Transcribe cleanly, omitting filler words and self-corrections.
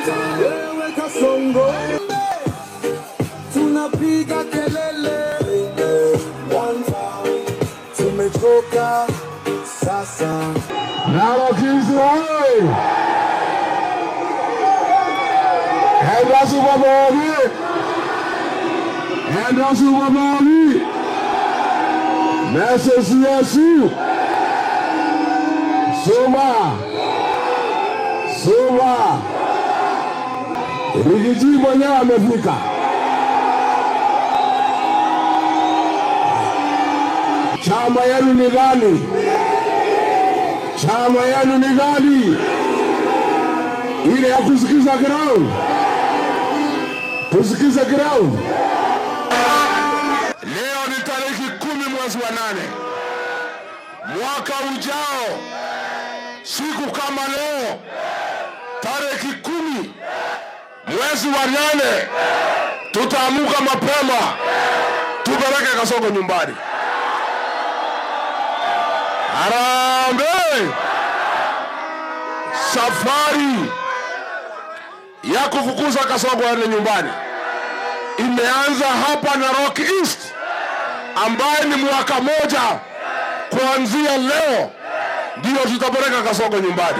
Wewe Kasongo, tunapiga kelele, tumechoka sasa. Narok East hoye! Enda Subabogi! Enda Subabogi! Mese CSU! Suma! Rigiji mwenyewe amefika. Chama yenu ni gani? Chama yenu ni gani? Ile ya kusikiza ground. Tusikize ground. Leo ni tarehe 10 mwezi wa 8. Mwaka ujao siku kama leo tarehe 10 mwezi wa 8 tutaamuka mapema tupeleke Kasongo nyumbani. Harambee! Safari ya kufukuza Kasongo hadi nyumbani imeanza hapa Narok East, ambaye ni mwaka moja kuanzia leo ndio tutapeleka Kasongo nyumbani.